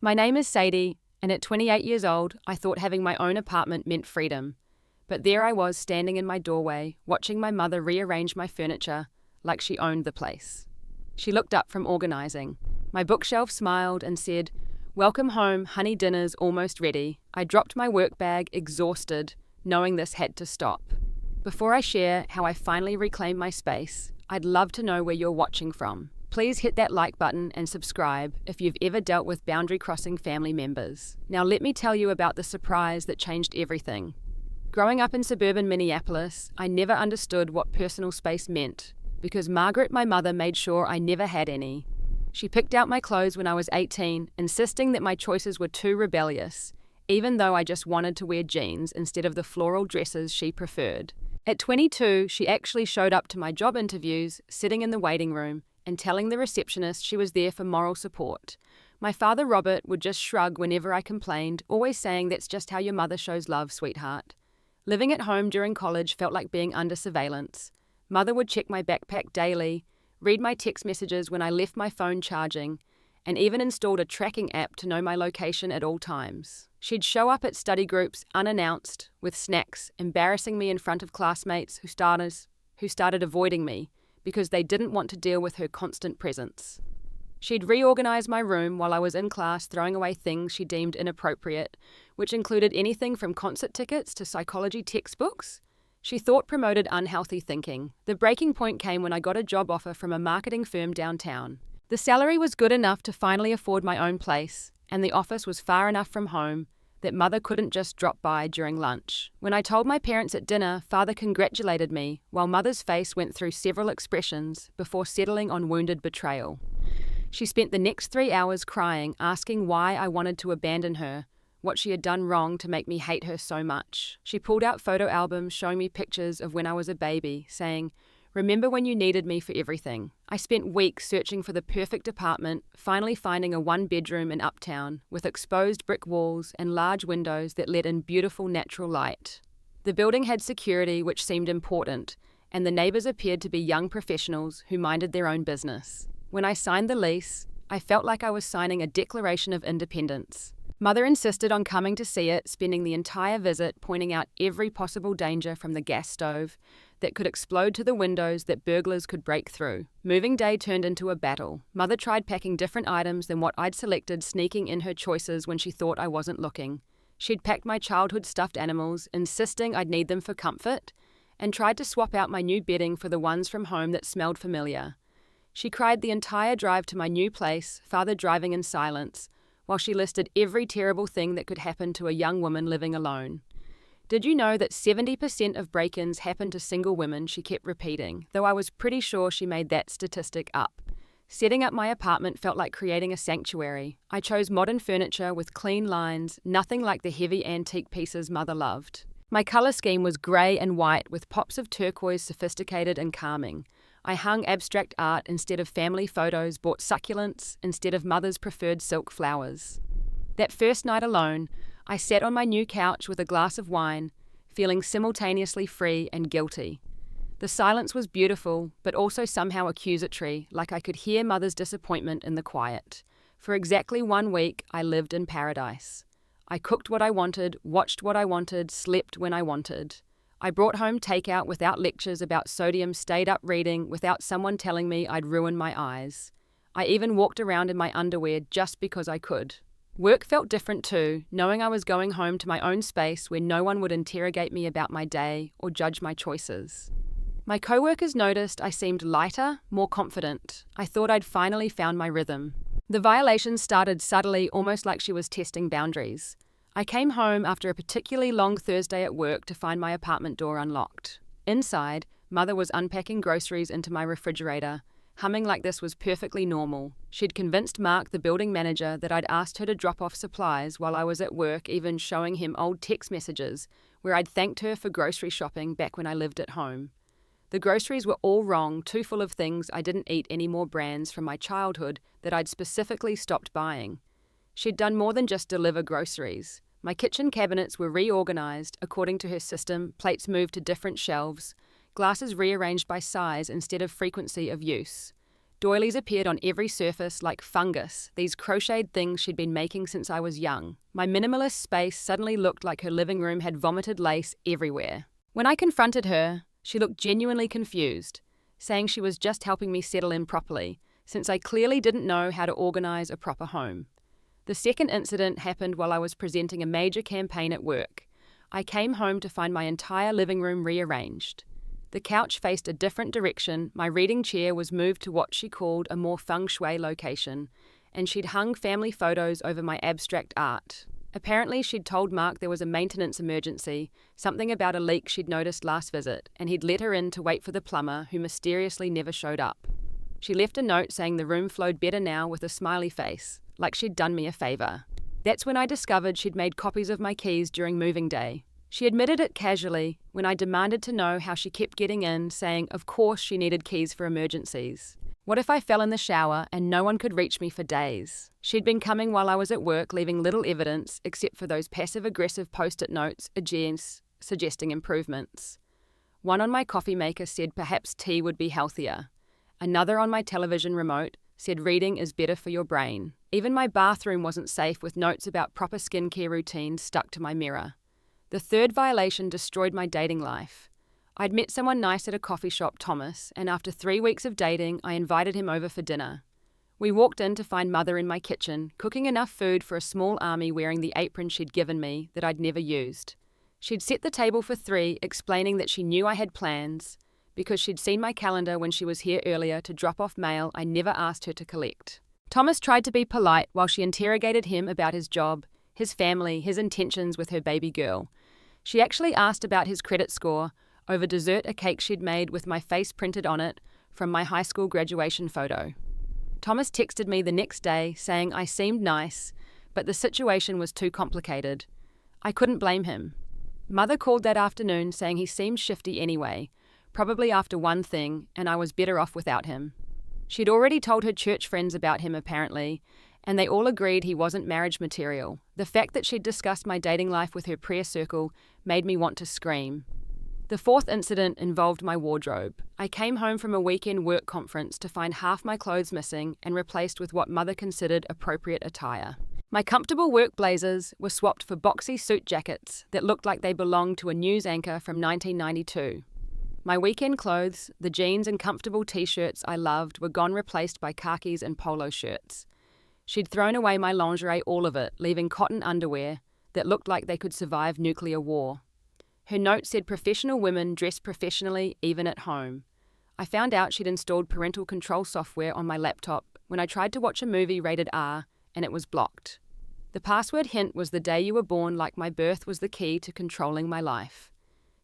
My name is Sadie, and at 28 years old, I thought having my own apartment meant freedom. But there I was standing in my doorway, watching my mother rearrange my furniture like she owned the place. She looked up from organizing. My bookshelf smiled and said, "Welcome home, honey, dinner's almost ready." I dropped my work bag, exhausted, knowing this had to stop. Before I share how I finally reclaimed my space, I'd love to know where you're watching from. Please hit that like button and subscribe if you've ever dealt with boundary-crossing family members. Now let me tell you about the surprise that changed everything. Growing up in suburban Minneapolis, I never understood what personal space meant because Margaret, my mother, made sure I never had any. She picked out my clothes when I was 18, insisting that my choices were too rebellious, even though I just wanted to wear jeans instead of the floral dresses she preferred. At 22, she actually showed up to my job interviews, sitting in the waiting room, and telling the receptionist she was there for moral support. My father, Robert, would just shrug whenever I complained, always saying, "That's just how your mother shows love, sweetheart." Living at home during college felt like being under surveillance. Mother would check my backpack daily, read my text messages when I left my phone charging, and even installed a tracking app to know my location at all times. She'd show up at study groups unannounced, with snacks, embarrassing me in front of classmates who started avoiding me because they didn't want to deal with her constant presence. She'd reorganize my room while I was in class, throwing away things she deemed inappropriate, which included anything from concert tickets to psychology textbooks she thought promoted unhealthy thinking. The breaking point came when I got a job offer from a marketing firm downtown. The salary was good enough to finally afford my own place, and the office was far enough from home that Mother couldn't just drop by during lunch. When I told my parents at dinner, Father congratulated me, while Mother's face went through several expressions before settling on wounded betrayal. She spent the next 3 hours crying, asking why I wanted to abandon her, what she had done wrong to make me hate her so much. She pulled out photo albums showing me pictures of when I was a baby, saying, "Remember when you needed me for everything?" I spent weeks searching for the perfect apartment, finally finding a one-bedroom in Uptown with exposed brick walls and large windows that let in beautiful natural light. The building had security, which seemed important, and the neighbors appeared to be young professionals who minded their own business. When I signed the lease, I felt like I was signing a Declaration of Independence. Mother insisted on coming to see it, spending the entire visit pointing out every possible danger from the gas stove that could explode to the windows that burglars could break through. Moving day turned into a battle. Mother tried packing different items than what I'd selected, sneaking in her choices when she thought I wasn't looking. She'd packed my childhood stuffed animals, insisting I'd need them for comfort, and tried to swap out my new bedding for the ones from home that smelled familiar. She cried the entire drive to my new place, Father driving in silence, while she listed every terrible thing that could happen to a young woman living alone. "Did you know that 70% of break-ins happen to single women?" she kept repeating, though I was pretty sure she made that statistic up. Setting up my apartment felt like creating a sanctuary. I chose modern furniture with clean lines, nothing like the heavy antique pieces Mother loved. My color scheme was grey and white with pops of turquoise, sophisticated and calming. I hung abstract art instead of family photos, bought succulents instead of Mother's preferred silk flowers. That first night alone, I sat on my new couch with a glass of wine, feeling simultaneously free and guilty. The silence was beautiful, but also somehow accusatory, like I could hear Mother's disappointment in the quiet. For exactly 1 week, I lived in paradise. I cooked what I wanted, watched what I wanted, slept when I wanted. I brought home takeout without lectures about sodium, stayed up reading without someone telling me I'd ruin my eyes. I even walked around in my underwear just because I could. Work felt different too, knowing I was going home to my own space where no one would interrogate me about my day or judge my choices. My co-workers noticed I seemed lighter, more confident. I thought I'd finally found my rhythm. The violations started subtly, almost like she was testing boundaries. I came home after a particularly long Thursday at work to find my apartment door unlocked. Inside, Mother was unpacking groceries into my refrigerator, humming like this was perfectly normal. She'd convinced Mark, the building manager, that I'd asked her to drop off supplies while I was at work, even showing him old text messages where I'd thanked her for grocery shopping back when I lived at home. The groceries were all wrong, too full of things I didn't eat any more brands from my childhood that I'd specifically stopped buying. She'd done more than just deliver groceries. My kitchen cabinets were reorganized according to her system, plates moved to different shelves, glasses rearranged by size instead of frequency of use. Doilies appeared on every surface like fungus, these crocheted things she'd been making since I was young. My minimalist space suddenly looked like her living room had vomited lace everywhere. When I confronted her, she looked genuinely confused, saying she was just helping me settle in properly, since I clearly didn't know how to organize a proper home. The second incident happened while I was presenting a major campaign at work. I came home to find my entire living room rearranged. The couch faced a different direction, my reading chair was moved to what she called a more feng shui location, and she'd hung family photos over my abstract art. Apparently she'd told Mark there was a maintenance emergency, something about a leak she'd noticed last visit, and he'd let her in to wait for the plumber, who mysteriously never showed up. She left a note saying the room flowed better now with a smiley face, like she'd done me a favor. That's when I discovered she'd made copies of my keys during moving day. She admitted it casually when I demanded to know how she kept getting in, saying of course she needed keys for emergencies. What if I fell in the shower and no one could reach me for days? She'd been coming while I was at work, leaving little evidence except for those passive-aggressive post-it notes, suggesting improvements. One on my coffee maker said perhaps tea would be healthier. Another on my television remote said reading is better for your brain. Even my bathroom wasn't safe, with notes about proper skincare routines stuck to my mirror. The third violation destroyed my dating life. I'd met someone nice at a coffee shop, Thomas, and after 3 weeks of dating, I invited him over for dinner. We walked in to find Mother in my kitchen, cooking enough food for a small army wearing the apron she'd given me that I'd never used. She'd set the table for 3, explaining that she knew I had plans, because she'd seen my calendar when she was here earlier to drop off mail I never asked her to collect. Thomas tried to be polite while she interrogated him about his job, his family, his intentions with her baby girl. She actually asked about his credit score over dessert, a cake she'd made with my face printed on it from my high school graduation photo. Thomas texted me the next day saying I seemed nice, but the situation was too complicated. I couldn't blame him. Mother called that afternoon saying he seemed shifty anyway, probably after one thing, and I was better off without him. She'd already told her church friends about him apparently, and they all agreed he wasn't marriage material. The fact that she'd discussed my dating life with her prayer circle made me want to scream. The fourth incident involved my wardrobe. I came home from a weekend work conference to find half my clothes missing and replaced with what Mother considered appropriate attire. My comfortable work blazers were swapped for boxy suit jackets that looked like they belonged to a news anchor from 1992. My weekend clothes, the jeans and comfortable t-shirts I loved, were gone, replaced by khakis and polo shirts. She'd thrown away my lingerie, all of it, leaving cotton underwear that looked like they could survive nuclear war. Her note said professional women dress professionally even at home. I found out she'd installed parental control software on my laptop when I tried to watch a movie rated R, and it was blocked. The password hint was the day you were born, like my birth was the key to controlling my life.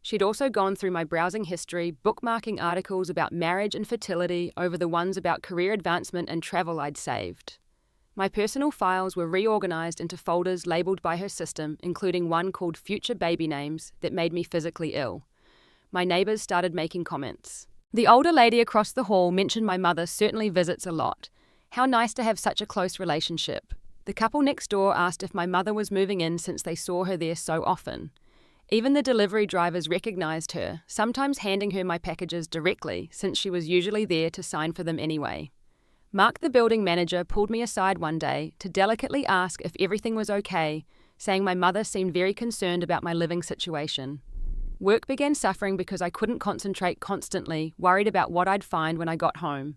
She'd also gone through my browsing history, bookmarking articles about marriage and fertility over the ones about career advancement and travel I'd saved. My personal files were reorganized into folders labeled by her system, including one called Future Baby Names that made me physically ill. My neighbors started making comments. The older lady across the hall mentioned my mother certainly visits a lot. How nice to have such a close relationship. The couple next door asked if my mother was moving in since they saw her there so often. Even the delivery drivers recognized her, sometimes handing her my packages directly, since she was usually there to sign for them anyway. Mark, the building manager, pulled me aside one day to delicately ask if everything was okay, saying my mother seemed very concerned about my living situation. Work began suffering because I couldn't concentrate constantly, worried about what I'd find when I got home.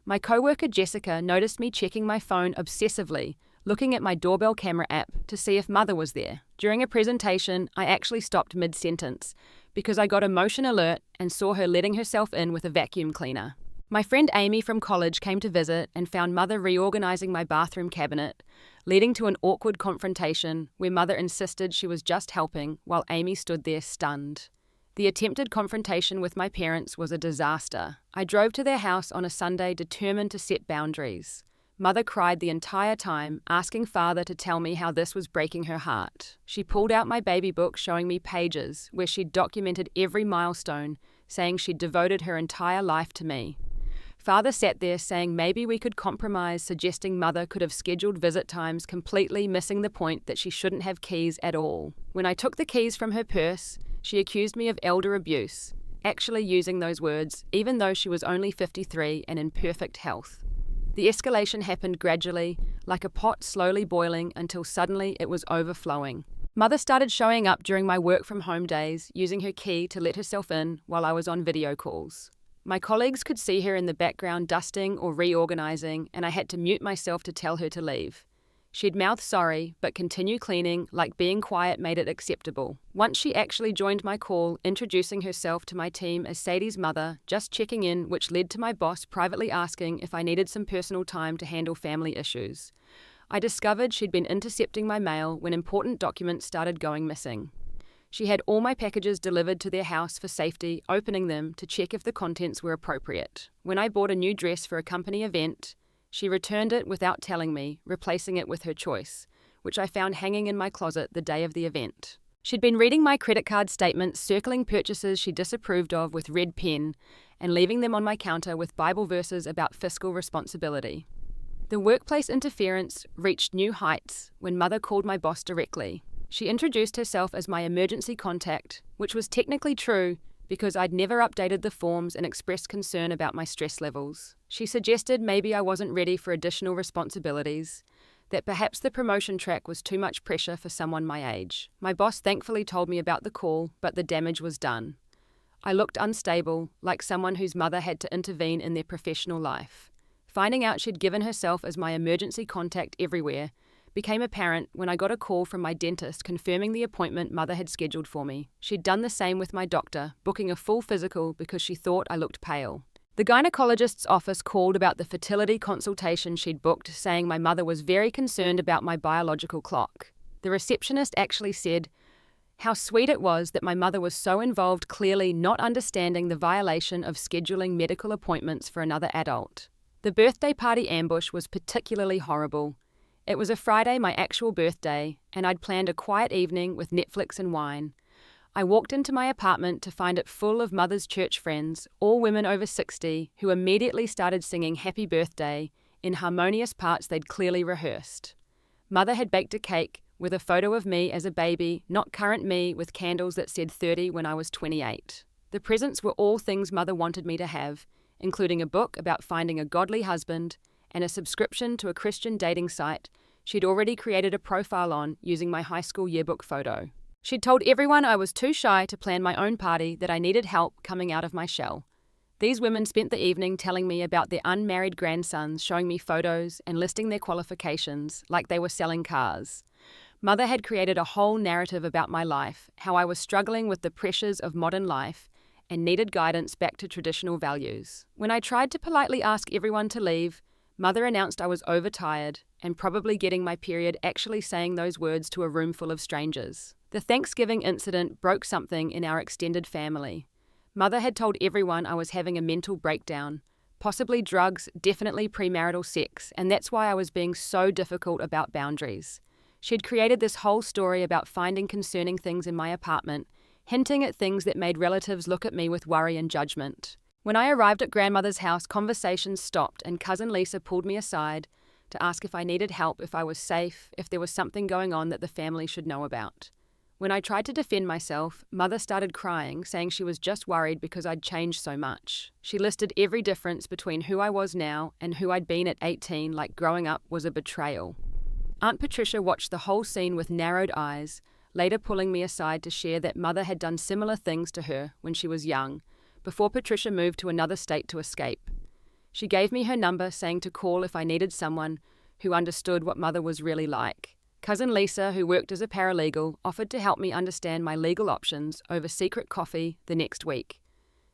My coworker Jessica noticed me checking my phone obsessively, looking at my doorbell camera app to see if Mother was there. During a presentation, I actually stopped mid-sentence because I got a motion alert and saw her letting herself in with a vacuum cleaner. My friend Amy from college came to visit and found Mother reorganizing my bathroom cabinet, leading to an awkward confrontation where Mother insisted she was just helping while Amy stood there stunned. The attempted confrontation with my parents was a disaster. I drove to their house on a Sunday determined to set boundaries. Mother cried the entire time, asking Father to tell me how this was breaking her heart. She pulled out my baby book showing me pages where she'd documented every milestone, saying she'd devoted her entire life to me. Father sat there saying maybe we could compromise, suggesting Mother could have scheduled visit times, completely missing the point that she shouldn't have keys at all. When I took the keys from her purse, she accused me of elder abuse, actually using those words, even though she was only 53 and in perfect health. The escalation happened gradually, like a pot slowly boiling until suddenly it was overflowing. Mother started showing up during my work from home days, using her key to let herself in while I was on video calls. My colleagues could see her in the background dusting or reorganizing, and I had to mute myself to tell her to leave. She'd mouth sorry, but continue cleaning, like being quiet made it acceptable. Once she actually joined my call, introducing herself to my team as Sadie's mother, just checking in, which led to my boss privately asking if I needed some personal time to handle family issues. I discovered she'd been intercepting my mail when important documents started going missing. She had all my packages delivered to their house for safety, opening them to check if the contents were appropriate. When I bought a new dress for a company event, she returned it without telling me, replacing it with her choice, which I found hanging in my closet the day of the event. She'd been reading my credit card statements, circling purchases she disapproved of with red pen, and leaving them on my counter with Bible verses about fiscal responsibility. The workplace interference reached new heights when Mother called my boss directly. She introduced herself as my emergency contact, which was technically true because I'd never updated the forms and expressed concern about my stress levels. She suggested maybe I wasn't ready for additional responsibilities, that perhaps the promotion track was too much pressure for someone my age. My boss thankfully told me about the call, but the damage was done. I looked unstable, like someone whose mother had to intervene in their professional life. Finding out she'd given herself as my emergency contact everywhere became apparent when I got a call from my dentist confirming the appointment Mother had scheduled for me. She'd done the same with my doctor, booking a full physical because she thought I looked pale. The gynecologist's office called about the fertility consultation she'd booked, saying my mother was very concerned about my biological clock. The receptionist actually said how sweet it was that my mother was so involved, clearly not understanding the violation of scheduling medical appointments for another adult. The birthday party ambush was particularly horrible. It was a Friday, my actual birthday, and I'd planned a quiet evening with Netflix and wine. I walked into my apartment to find it full of Mother's church friends, all women over 60, who immediately started singing Happy Birthday in harmonious parts they'd clearly rehearsed. Mother had baked a cake with a photo of me as a baby, not current me, with candles that said 30 when I was 28. The presents were all things Mother wanted me to have, including a book about finding a godly husband and a subscription to a Christian dating site she'd already created a profile on using my high school yearbook photo. She'd told everyone I was too shy to plan my own party, that I needed help coming out of my shell. These women spent the evening telling me about their unmarried grandsons, showing me photos and listing their qualifications like they were selling cars. Mother had created a whole narrative about my life, how I was struggling with the pressures of modern life and needed guidance back to traditional values. When I tried to politely ask everyone to leave, Mother announced I was overtired and probably getting my period, actually saying those words to a room full of strangers. The Thanksgiving incident broke something in our extended family. Mother had told everyone I was having a mental breakdown, possibly drugs, definitely premarital sex, and that's why I was being so difficult about boundaries. She'd created this whole story about finding concerning things in my apartment, hinting at things that made relatives look at me with worry and judgment. When I arrived at Grandmother's house, conversations stopped and Cousin Lisa pulled me aside to ask if I needed help, if I was safe, if there was something going on that the family should know about. When I tried to defend myself, Mother started crying, saying she was just worried because I'd changed so much. She listed every difference between who I was now and who I'd been at 18, like growing up was a betrayal. Aunt Patricia watched the whole scene with narrowed eyes, later pulling me aside to share that Mother had done similar things to her when she was young, before Patricia moved to another state to escape. She gave me her number, saying to call if I needed someone who understood what Mother was really like. Cousin Lisa, who worked as a paralegal, offered to help me understand my legal options over secret coffee the next week.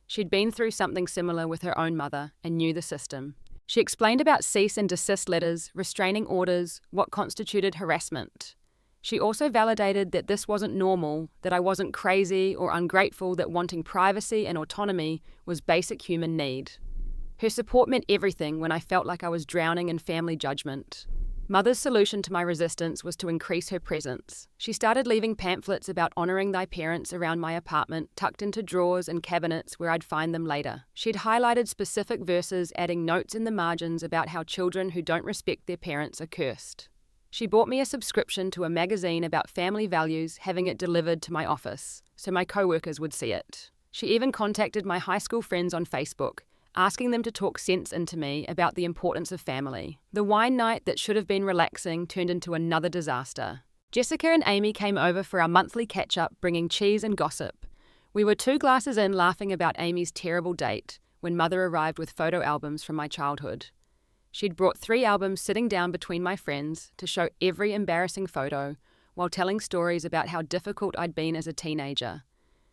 She'd been through something similar with her own mother and knew the system. She explained about cease and desist letters, restraining orders, what constituted harassment. She also validated that this wasn't normal, that I wasn't crazy or ungrateful, that wanting privacy and autonomy was basic human need. Her support meant everything when I felt like I was drowning in family judgment. Mother's solution to my resistance was to increase her presence. She started leaving pamphlets about honouring thy parents around my apartment, tucked into drawers and cabinets where I'd find them later. She'd highlighted specific verses, adding notes in the margins about how children who don't respect their parents are cursed. She bought me a subscription to a magazine about family values, having it delivered to my office, so my co-workers would see it. She even contacted my high school friends on Facebook, asking them to talk sense into me about the importance of family. The wine night that should have been relaxing turned into another disaster. Jessica and Amy came over for our monthly catch-up, bringing cheese and gossip. We were 2 glasses in laughing about Amy's terrible date when Mother arrived with photo albums from my childhood. She'd brought 3 albums sitting down between my friends to show every embarrassing photo while telling stories about how difficult I'd been as a teenager.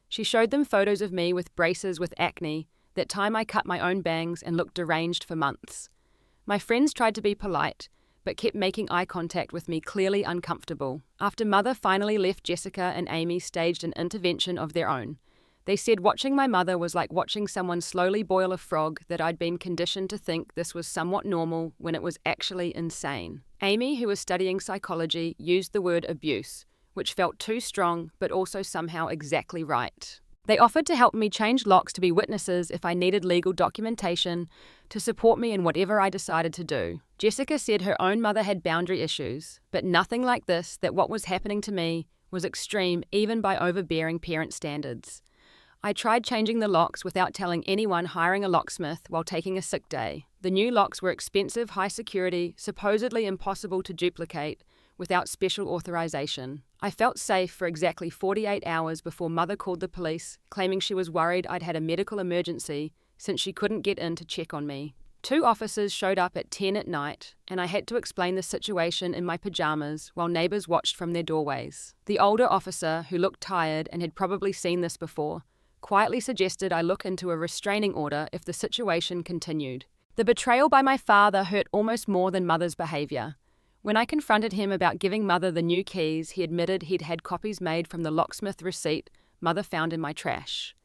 She showed them photos of me with braces with acne, that time I cut my own bangs and looked deranged for months. My friends tried to be polite, but kept making eye contact with me, clearly uncomfortable. After Mother finally left, Jessica and Amy staged an intervention of their own. They said watching my mother was like watching someone slowly boil a frog, that I'd been conditioned to think this was somewhat normal when it was actually insane. Amy, who was studying psychology, used the word abuse, which felt too strong but also somehow exactly right. They offered to help me change locks to be witnesses if I needed legal documentation to support me in whatever I decided to do. Jessica said her own mother had boundary issues, but nothing like this, that what was happening to me was extreme even by overbearing parent standards. I tried changing the locks without telling anyone, hiring a locksmith while taking a sick day. The new locks were expensive, high security, supposedly impossible to duplicate without special authorization. I felt safe for exactly 48 hours before Mother called the police, claiming she was worried I'd had a medical emergency since she couldn't get in to check on me. 2 officers showed up at 10 at night, and I had to explain the situation in my pajamas while neighbors watched from their doorways. The older officer, who looked tired and had probably seen this before, quietly suggested I look into a restraining order if the situation continued. The betrayal by my father hurt almost more than Mother's behavior. When I confronted him about giving Mother the new keys, he admitted he'd had copies made from the locksmith receipt Mother found in my trash.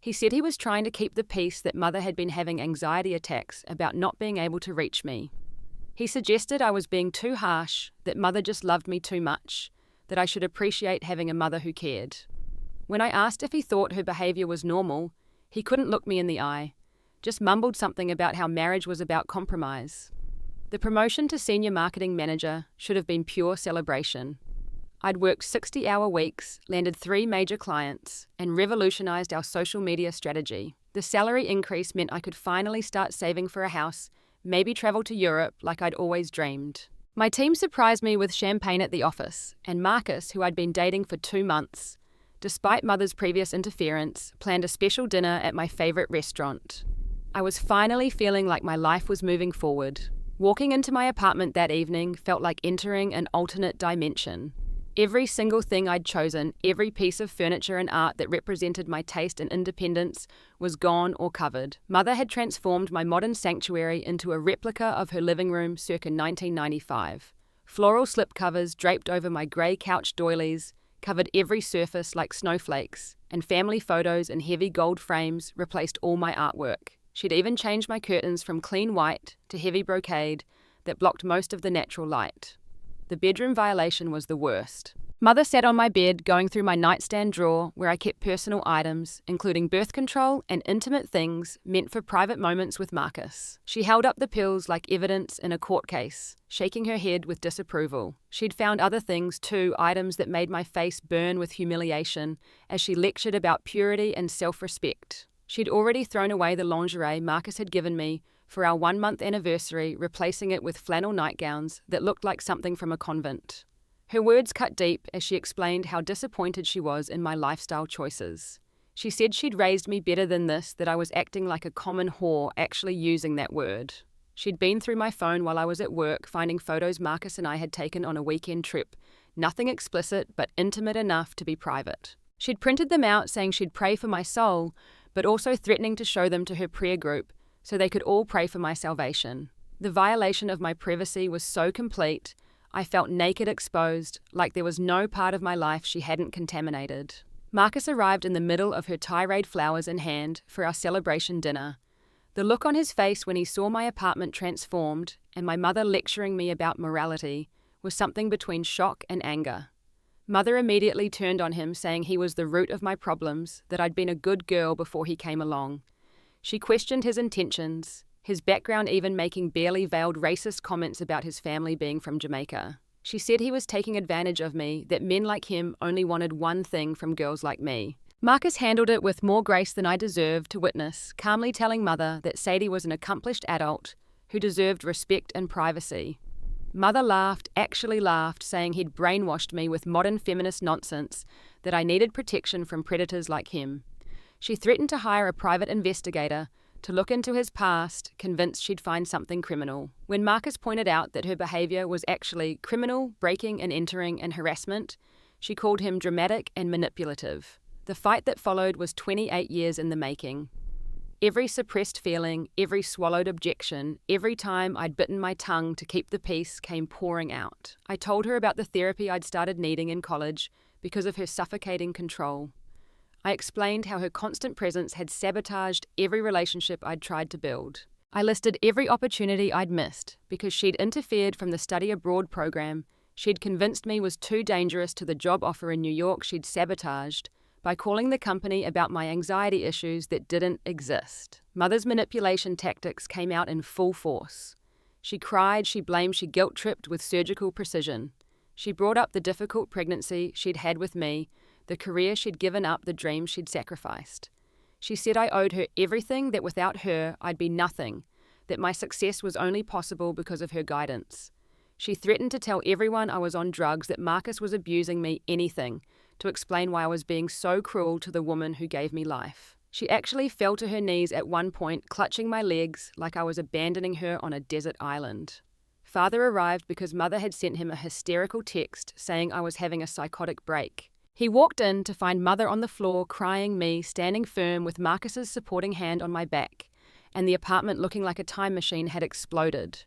He said he was trying to keep the peace, that Mother had been having anxiety attacks about not being able to reach me. He suggested I was being too harsh, that Mother just loved me too much, that I should appreciate having a mother who cared. When I asked if he thought her behavior was normal, he couldn't look me in the eye, just mumbled something about how marriage was about compromise. The promotion to senior marketing manager should have been pure celebration. I'd worked 60-hour weeks, landed 3 major clients, and revolutionized our social media strategy. The salary increase meant I could finally start saving for a house, maybe travel to Europe like I'd always dreamed. My team surprised me with champagne at the office, and Marcus, who I'd been dating for 2 months, despite Mother's previous interference, planned a special dinner at my favorite restaurant. I was finally feeling like my life was moving forward. Walking into my apartment that evening felt like entering an alternate dimension. Every single thing I'd chosen, every piece of furniture and art that represented my taste and independence, was gone or covered. Mother had transformed my modern sanctuary into a replica of her living room circa 1995. Floral slipcovers draped over my grey couch doilies covered every surface like snowflakes, and family photos in heavy gold frames replaced all my artwork. She'd even changed my curtains from clean white to heavy brocade that blocked most of the natural light. The bedroom violation was the worst. Mother sat on my bed, going through my nightstand drawer where I kept personal items, including birth control and intimate things meant for private moments with Marcus. She held up the pills like evidence in a court case, shaking her head with disapproval. She'd found other things too, items that made my face burn with humiliation as she lectured about purity and self-respect. She'd already thrown away the lingerie Marcus had given me for our 1-month anniversary, replacing it with flannel nightgowns that looked like something from a convent. Her words cut deep as she explained how disappointed she was in my lifestyle choices. She said she'd raised me better than this, that I was acting like a common whore, actually using that word. She'd been through my phone while I was at work, finding photos Marcus and I had taken on a weekend trip. Nothing explicit, but intimate enough to be private. She'd printed them out saying she'd pray for my soul, but also threatening to show them to her prayer group so they could all pray for my salvation. The violation of my privacy was so complete, I felt naked, exposed, like there was no part of my life she hadn't contaminated. Marcus arrived in the middle of her tirade, flowers in hand, for our celebration dinner. The look on his face when he saw my apartment transformed and my mother lecturing me about morality was something between shock and anger. Mother immediately turned on him, saying he was the root of my problems, that I'd been a good girl before he came along. She questioned his intentions, his background, even making barely veiled racist comments about his family being from Jamaica. She said he was taking advantage of me, that men like him only wanted one thing from girls like me. Marcus handled it with more grace than I deserved to witness, calmly telling Mother that Sadie was an accomplished adult who deserved respect and privacy. Mother laughed, actually laughed, saying he'd brainwashed me with modern feminist nonsense that I needed protection from predators like him. She threatened to hire a private investigator to look into his past, convinced she'd find something criminal. When Marcus pointed out that her behavior was actually criminal, breaking and entering, and harassment, she called him dramatic and manipulative. The fight that followed was 28 years in the making. Every suppressed feeling, every swallowed objection, every time I'd bitten my tongue to keep the peace came pouring out. I told her about the therapy I'd started needing in college because of her suffocating control. I explained how her constant presence had sabotaged every relationship I'd tried to build. I listed every opportunity I'd missed because she'd interfered from the study abroad program she'd convinced me was too dangerous to the job offer in New York she'd sabotaged by calling the company about my anxiety issues that didn't exist. Mother's manipulation tactics came out in full force. She cried, she blamed, she guilt-tripped with surgical precision. She brought up the difficult pregnancy she'd had with me, the career she'd given up, the dreams she'd sacrificed. She said I owed her everything, that without her I'd be nothing, that my success was only possible because of her guidance. She threatened to tell everyone I was on drugs, that Marcus was abusing me, anything, to explain why I was being so cruel to the woman who gave me life. She actually fell to her knees at one point, clutching my legs like I was abandoning her on a desert island. Father arrived because Mother had sent him a hysterical text saying I was having a psychotic break. He walked in to find Mother on the floor crying, me standing firm with Marcus's supporting hand on my back, and the apartment looking like a time machine had exploded.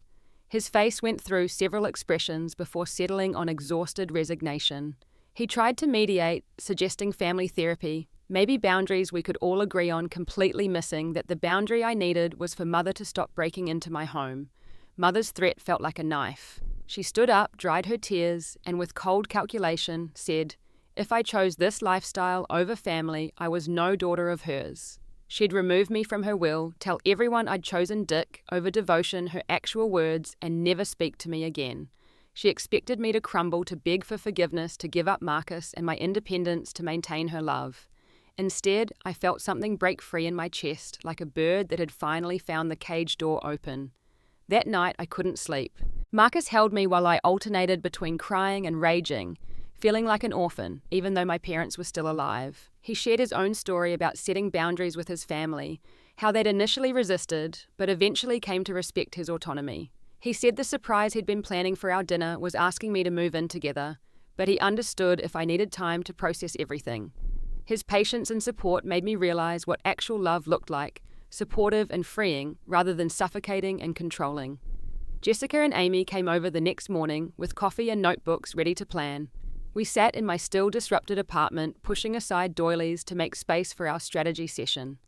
His face went through several expressions before settling on exhausted resignation. He tried to mediate, suggesting family therapy, maybe boundaries we could all agree on, completely missing that the boundary I needed was for Mother to stop breaking into my home. Mother's threat felt like a knife. She stood up, dried her tears, and with cold calculation said, if I chose this lifestyle over family, I was no daughter of hers. She'd remove me from her will, tell everyone I'd chosen Dick over devotion, her actual words, and never speak to me again. She expected me to crumble, to beg for forgiveness, to give up Marcus and my independence to maintain her love. Instead, I felt something break free in my chest, like a bird that had finally found the cage door open. That night, I couldn't sleep. Marcus held me while I alternated between crying and raging, feeling like an orphan, even though my parents were still alive. He shared his own story about setting boundaries with his family, how they'd initially resisted, but eventually came to respect his autonomy. He said the surprise he'd been planning for our dinner was asking me to move in together, but he understood if I needed time to process everything. His patience and support made me realize what actual love looked like, supportive and freeing rather than suffocating and controlling. Jessica and Amy came over the next morning with coffee and notebooks ready to plan. We sat in my still disrupted apartment, pushing aside doilies to make space for our strategy session.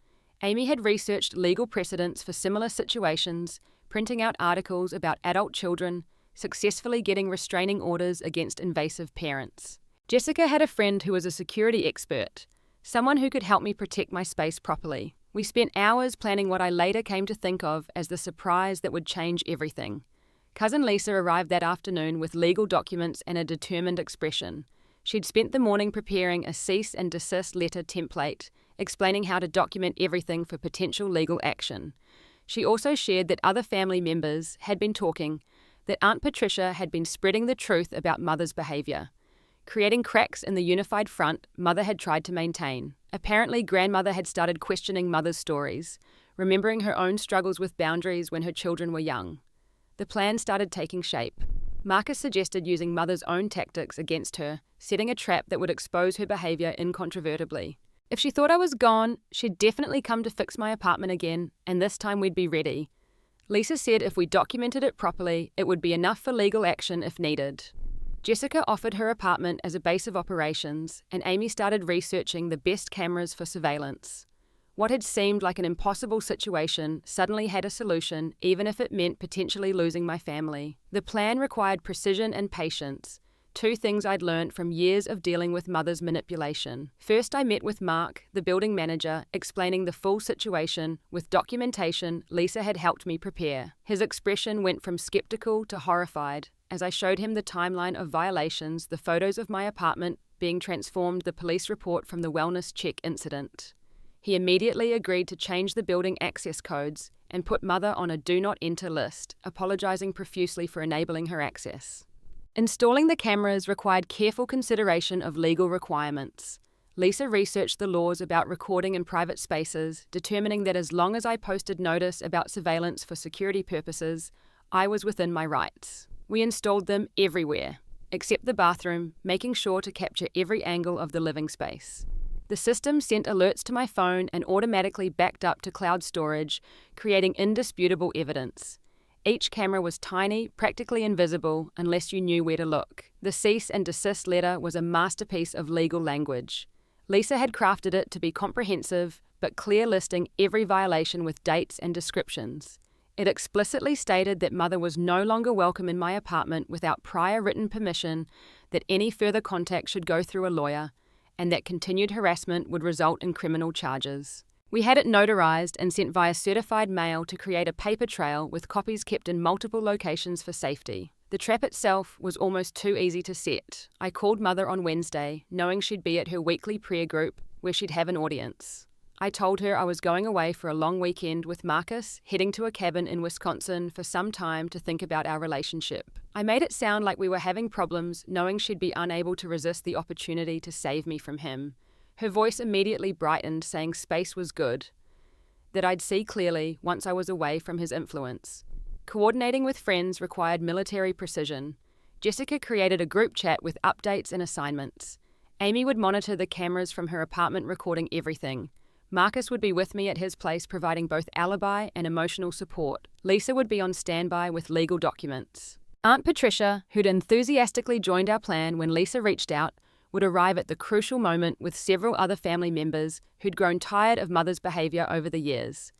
Amy had researched legal precedents for similar situations, printing out articles about adult children, successfully getting restraining orders against invasive parents. Jessica had a friend who was a security expert, someone who could help me protect my space properly. We spent hours planning what I later came to think of as the surprise that would change everything. Cousin Lisa arrived that afternoon with legal documents and a determined expression. She'd spent the morning preparing a cease and desist letter template, explaining how to document everything for potential legal action. She also shared that other family members had been talking, that Aunt Patricia had been spreading the truth about Mother's behavior, creating cracks in the unified front Mother had tried to maintain. Apparently, Grandmother had started questioning Mother's stories, remembering her own struggles with boundaries when her children were young. The plan started taking shape. Marcus suggested using Mother's own tactics against her, setting a trap that would expose her behavior incontrovertibly. If she thought I was gone, she'd definitely come to fix my apartment again, and this time we'd be ready. Lisa said if we documented it properly, it would be enough for legal action if needed. Jessica offered her apartment as a base of operations, and Amy started researching the best cameras for surveillance. What had seemed like an impossible situation suddenly had a solution, even if it meant potentially losing my family. The plan required precision and patience, two things I'd learned from years of dealing with Mother's manipulation. First, I met with Mark, the building manager, explaining the full situation with documentation Lisa had helped me prepare. His expression went from skeptical to horrified, as I showed him the timeline of violations, the photos of my apartment being transformed, the police report from the wellness check incident. He immediately agreed to change the building access codes and put Mother on a do not enter list, apologizing profusely for enabling her access. Installing the cameras required careful consideration of legal requirements. Lisa researched the laws about recording in private spaces, determining that as long as I posted notice about surveillance for security purposes, I was within my rights. We installed them everywhere, except the bathroom, making sure to capture every angle of the living space. The system sent alerts to my phone and automatically backed up to cloud storage, creating indisputable evidence. Each camera was tiny, practically invisible, unless you knew where to look. The cease and desist letter was a masterpiece of legal language. Lisa had crafted it to be comprehensive, but clear, listing every violation with dates and descriptions. It explicitly stated that Mother was no longer welcome in my apartment without prior written permission, that any further contact should go through a lawyer, and that continued harassment would result in criminal charges. We had it notarized and sent via certified mail to create a paper trail with copies kept in multiple locations for safety. The trap itself was almost too easy to set. I called Mother on Wednesday, knowing she'd be at her weekly prayer group where she'd have an audience. I told her I was going away for a long weekend with Marcus, heading to a cabin in Wisconsin for some time to think about our relationship. I made it sound like we were having problems, knowing she'd be unable to resist the opportunity to save me from him. Her voice immediately brightened, saying space was good, that I'd see clearly once I was away from his influence. Coordinating with friends required military precision. Jessica created a group chat with updates and assignments. Amy would monitor the cameras from her apartment, recording everything. Marcus would be with me at his place, providing both alibi and emotional support. Lisa would be on standby with legal documents. Aunt Patricia, who'd enthusiastically joined our plan when Lisa reached out, would arrive at the crucial moment with several other family members who'd grown tired of Mother's behavior over the years.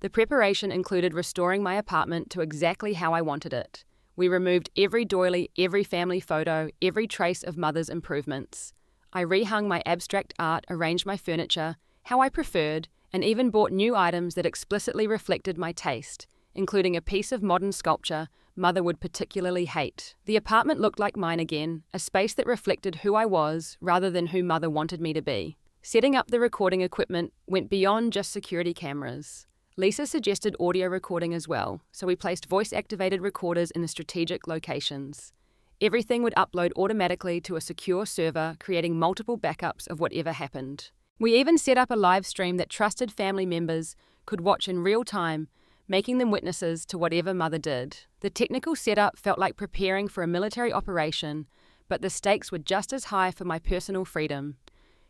The preparation included restoring my apartment to exactly how I wanted it. We removed every doily, every family photo, every trace of Mother's improvements. I rehung my abstract art, arranged my furniture how I preferred, and even bought new items that explicitly reflected my taste, including a piece of modern sculpture Mother would particularly hate. The apartment looked like mine again, a space that reflected who I was rather than who Mother wanted me to be. Setting up the recording equipment went beyond just security cameras. Lisa suggested audio recording as well, so we placed voice-activated recorders in the strategic locations. Everything would upload automatically to a secure server, creating multiple backups of whatever happened. We even set up a live stream that trusted family members could watch in real time, making them witnesses to whatever Mother did. The technical setup felt like preparing for a military operation, but the stakes were just as high for my personal freedom.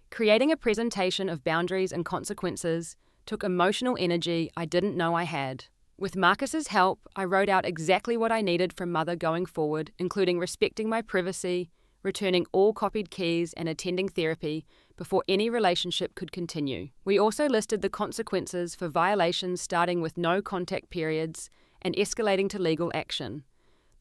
Creating a presentation of boundaries and consequences took emotional energy I didn't know I had. With Marcus's help, I wrote out exactly what I needed from Mother going forward, including respecting my privacy, returning all copied keys, and attending therapy before any relationship could continue. We also listed the consequences for violations, starting with no contact periods and escalating to legal action.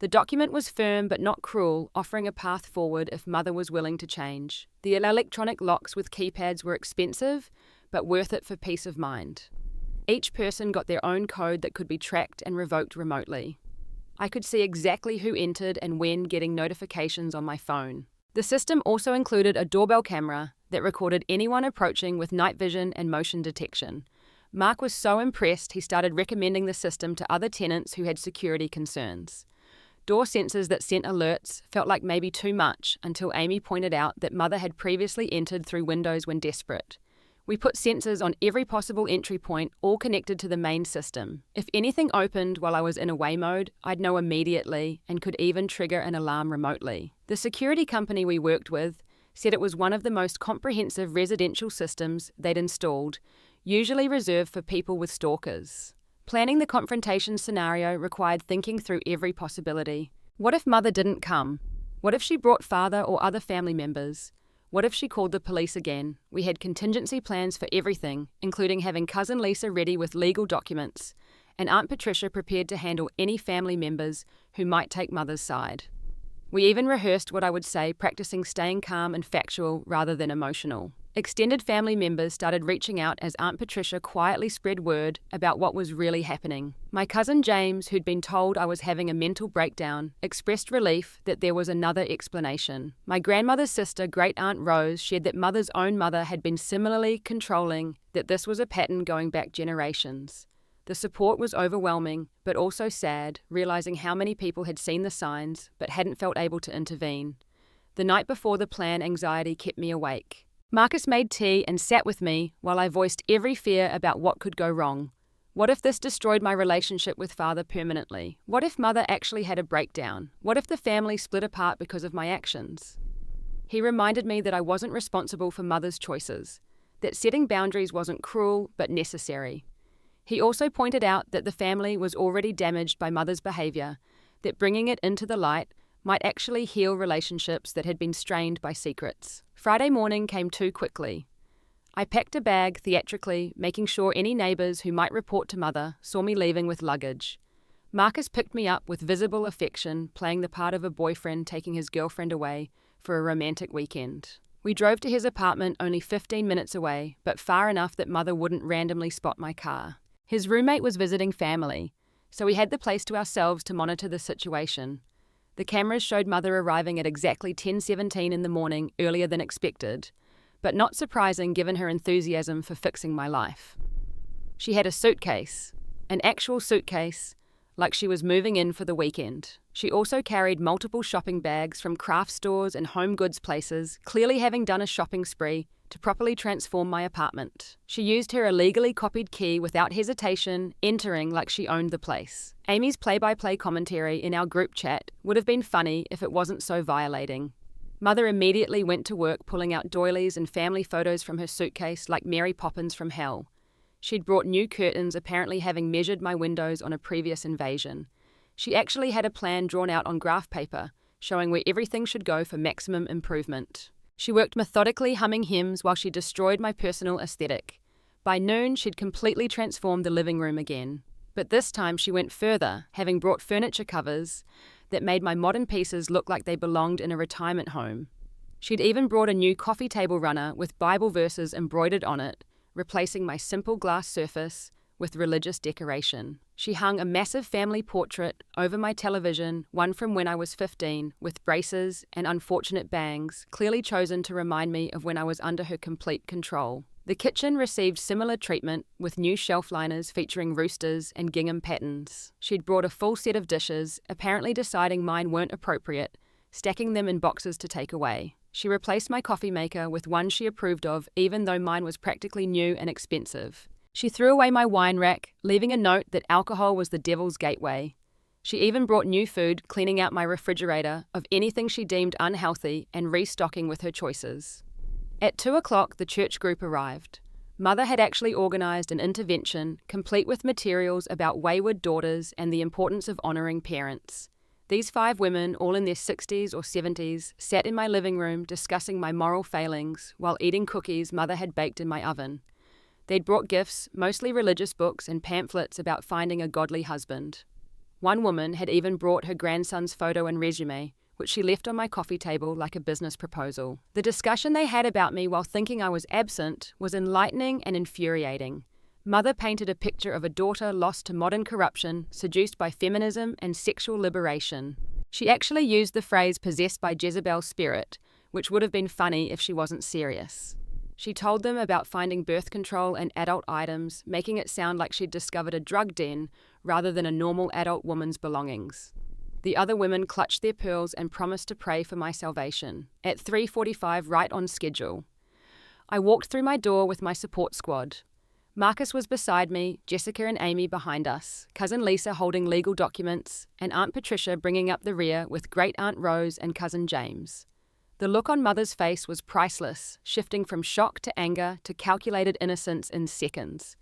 The document was firm but not cruel, offering a path forward if Mother was willing to change. The electronic locks with keypads were expensive, but worth it for peace of mind. Each person got their own code that could be tracked and revoked remotely. I could see exactly who entered and when, getting notifications on my phone. The system also included a doorbell camera that recorded anyone approaching with night vision and motion detection. Mark was so impressed he started recommending the system to other tenants who had security concerns. Door sensors that sent alerts felt like maybe too much until Amy pointed out that Mother had previously entered through windows when desperate. We put sensors on every possible entry point, all connected to the main system. If anything opened while I was in away mode, I'd know immediately and could even trigger an alarm remotely. The security company we worked with said it was one of the most comprehensive residential systems they'd installed, usually reserved for people with stalkers. Planning the confrontation scenario required thinking through every possibility. What if Mother didn't come? What if she brought father or other family members? What if she called the police again? We had contingency plans for everything, including having cousin Lisa ready with legal documents, and Aunt Patricia prepared to handle any family members who might take Mother's side. We even rehearsed what I would say, practicing staying calm and factual rather than emotional. Extended family members started reaching out as Aunt Patricia quietly spread word about what was really happening. My cousin James, who'd been told I was having a mental breakdown, expressed relief that there was another explanation. My grandmother's sister, Great Aunt Rose, shared that Mother's own mother had been similarly controlling, that this was a pattern going back generations. The support was overwhelming, but also sad, realizing how many people had seen the signs but hadn't felt able to intervene. The night before the plan, anxiety kept me awake. Marcus made tea and sat with me while I voiced every fear about what could go wrong. What if this destroyed my relationship with Father permanently? What if Mother actually had a breakdown? What if the family split apart because of my actions? He reminded me that I wasn't responsible for Mother's choices, that setting boundaries wasn't cruel but necessary. He also pointed out that the family was already damaged by Mother's behavior, that bringing it into the light might actually heal relationships that had been strained by secrets. Friday morning came too quickly. I packed a bag theatrically, making sure any neighbours who might report to Mother saw me leaving with luggage. Marcus picked me up with visible affection, playing the part of a boyfriend taking his girlfriend away for a romantic weekend. We drove to his apartment only 15 minutes away, but far enough that Mother wouldn't randomly spot my car. His roommate was visiting family, so we had the place to ourselves to monitor the situation. The cameras showed Mother arriving at exactly 10:17 in the morning, earlier than expected, but not surprising given her enthusiasm for fixing my life. She had a suitcase, an actual suitcase, like she was moving in for the weekend. She also carried multiple shopping bags from craft stores and home goods places, clearly having done a shopping spree to properly transform my apartment. She used her illegally copied key without hesitation, entering like she owned the place. Amy's play-by-play commentary in our group chat would have been funny if it wasn't so violating. Mother immediately went to work pulling out doilies and family photos from her suitcase like Mary Poppins from hell. She'd brought new curtains, apparently having measured my windows on a previous invasion. She actually had a plan drawn out on graph paper, showing where everything should go for maximum improvement. She worked methodically humming hymns while she destroyed my personal aesthetic. By noon, she'd completely transformed the living room again. But this time she went further, having brought furniture covers that made my modern pieces look like they belonged in a retirement home. She'd even brought a new coffee table runner with Bible verses embroidered on it, replacing my simple glass surface with religious decoration. She hung a massive family portrait over my television, one from when I was 15, with braces and unfortunate bangs, clearly chosen to remind me of when I was under her complete control. The kitchen received similar treatment, with new shelf liners featuring roosters and gingham patterns. She'd brought a full set of dishes, apparently deciding mine weren't appropriate, stacking them in boxes to take away. She replaced my coffee maker with one she approved of, even though mine was practically new and expensive. She threw away my wine rack, leaving a note that alcohol was the devil's gateway. She even brought new food, cleaning out my refrigerator of anything she deemed unhealthy and restocking with her choices. At 2 o'clock, the church group arrived. Mother had actually organised an intervention, complete with materials about wayward daughters and the importance of honouring parents. These 5 women, all in their 60s or 70s, sat in my living room discussing my moral failings while eating cookies Mother had baked in my oven. They'd brought gifts, mostly religious books and pamphlets about finding a godly husband. One woman had even brought her grandson's photo and resume, which she left on my coffee table like a business proposal. The discussion they had about me while thinking I was absent was enlightening and infuriating. Mother painted a picture of a daughter lost to modern corruption, seduced by feminism and sexual liberation. She actually used the phrase possessed by Jezebel's spirit, which would have been funny if she wasn't serious. She told them about finding birth control and adult items, making it sound like she'd discovered a drug den rather than a normal adult woman's belongings. The other women clutched their pearls and promised to pray for my salvation. At 3:45, right on schedule, I walked through my door with my support squad. Marcus was beside me, Jessica and Amy behind us, Cousin Lisa holding legal documents, and Aunt Patricia bringing up the rear with Great Aunt Rose and Cousin James. The look on Mother's face was priceless, shifting from shock to anger to calculated innocence in seconds.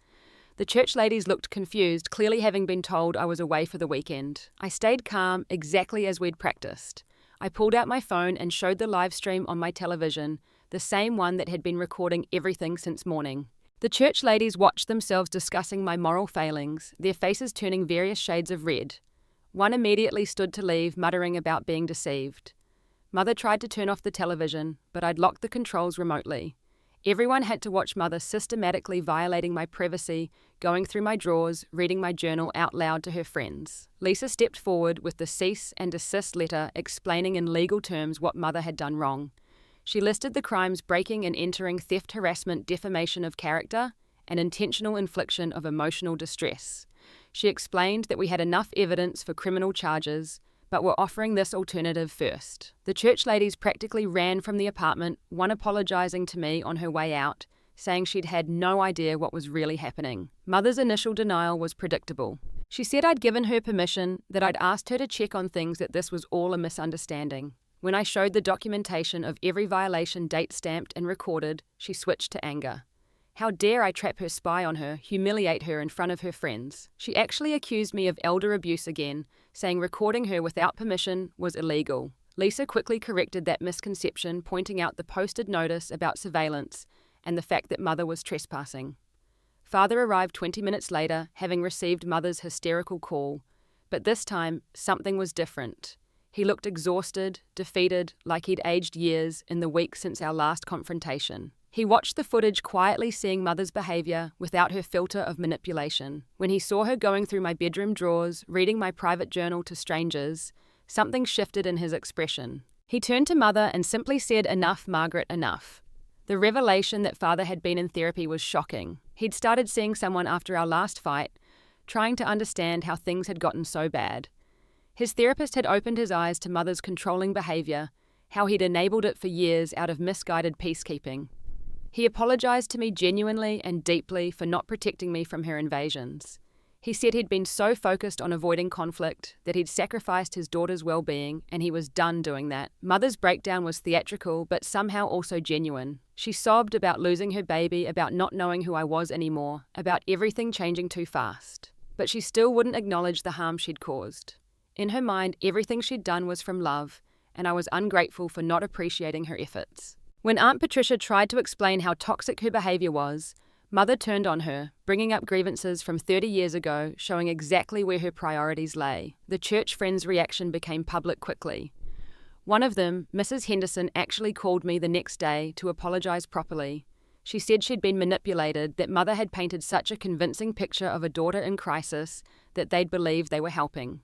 The church ladies looked confused, clearly having been told I was away for the weekend. I stayed calm, exactly as we'd practiced. I pulled out my phone and showed the live stream on my television, the same one that had been recording everything since morning. The church ladies watched themselves discussing my moral failings, their faces turning various shades of red. One immediately stood to leave, muttering about being deceived. Mother tried to turn off the television, but I'd locked the controls remotely. Everyone had to watch Mother systematically violating my privacy, going through my drawers, reading my journal out loud to her friends. Lisa stepped forward with the cease and desist letter explaining in legal terms what Mother had done wrong. She listed the crimes: breaking and entering, theft, harassment, defamation of character, and intentional infliction of emotional distress. She explained that we had enough evidence for criminal charges, but were offering this alternative first. The church ladies practically ran from the apartment, one apologizing to me on her way out, saying she'd had no idea what was really happening. Mother's initial denial was predictable. She said I'd given her permission, that I'd asked her to check on things, that this was all a misunderstanding. When I showed the documentation of every violation date stamped and recorded, she switched to anger. How dare I trap her, spy on her, humiliate her in front of her friends? She actually accused me of elder abuse again, saying recording her without permission was illegal. Lisa quickly corrected that misconception, pointing out the posted notice about surveillance and the fact that Mother was trespassing. Father arrived 20 minutes later, having received Mother's hysterical call, but this time something was different. He looked exhausted, defeated, like he'd aged years in the week since our last confrontation. He watched the footage, quietly seeing Mother's behavior without her filter of manipulation. When he saw her going through my bedroom drawers, reading my private journal to strangers, something shifted in his expression. He turned to Mother and simply said, "Enough, Margaret, enough." The revelation that Father had been in therapy was shocking. He'd started seeing someone after our last fight, trying to understand how things had gotten so bad. His therapist had opened his eyes to Mother's controlling behavior, how he'd enabled it for years out of misguided peacekeeping. He apologized to me genuinely and deeply for not protecting me from her invasions. He said he'd been so focused on avoiding conflict that he'd sacrificed his daughter's well-being, and he was done doing that. Mother's breakdown was theatrical, but somehow also genuine. She sobbed about losing her baby, about not knowing who I was anymore, about everything changing too fast. But she still wouldn't acknowledge the harm she'd caused. In her mind, everything she'd done was from love, and I was ungrateful for not appreciating her efforts. When Aunt Patricia tried to explain how toxic her behavior was, Mother turned on her, bringing up grievances from 30 years ago, showing exactly where her priorities lay. The church friends' reaction became public quickly. One of them, Mrs. Henderson, actually called me the next day to apologize properly. She said she'd been manipulated, that Mother had painted such a convincing picture of a daughter in crisis that they'd believed they were helping.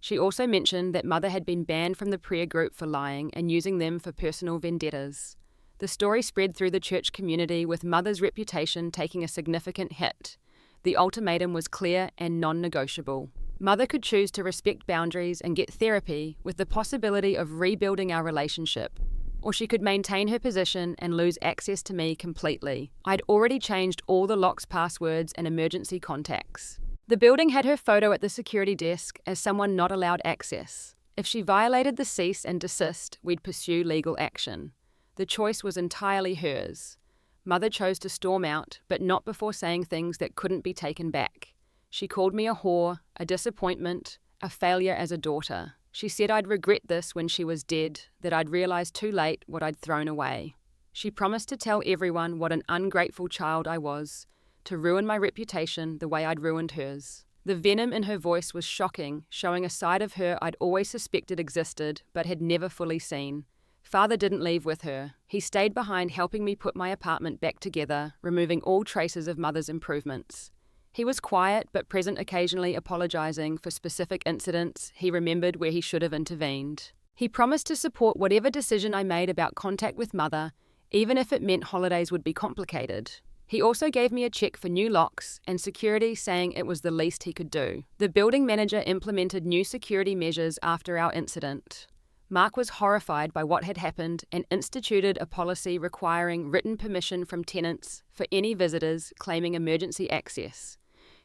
She also mentioned that Mother had been banned from the prayer group for lying and using them for personal vendettas. The story spread through the church community, with Mother's reputation taking a significant hit. The ultimatum was clear and non-negotiable. Mother could choose to respect boundaries and get therapy with the possibility of rebuilding our relationship, or she could maintain her position and lose access to me completely. I'd already changed all the locks, passwords, and emergency contacts. The building had her photo at the security desk as someone not allowed access. If she violated the cease and desist, we'd pursue legal action. The choice was entirely hers. Mother chose to storm out, but not before saying things that couldn't be taken back. She called me a whore, a disappointment, a failure as a daughter. She said I'd regret this when she was dead, that I'd realized too late what I'd thrown away. She promised to tell everyone what an ungrateful child I was, to ruin my reputation the way I'd ruined hers. The venom in her voice was shocking, showing a side of her I'd always suspected existed, but had never fully seen. Father didn't leave with her. He stayed behind, helping me put my apartment back together, removing all traces of Mother's improvements. He was quiet but present, occasionally apologizing for specific incidents he remembered where he should have intervened. He promised to support whatever decision I made about contact with Mother, even if it meant holidays would be complicated. He also gave me a check for new locks and security, saying it was the least he could do. The building manager implemented new security measures after our incident. Mark was horrified by what had happened and instituted a policy requiring written permission from tenants for any visitors claiming emergency access.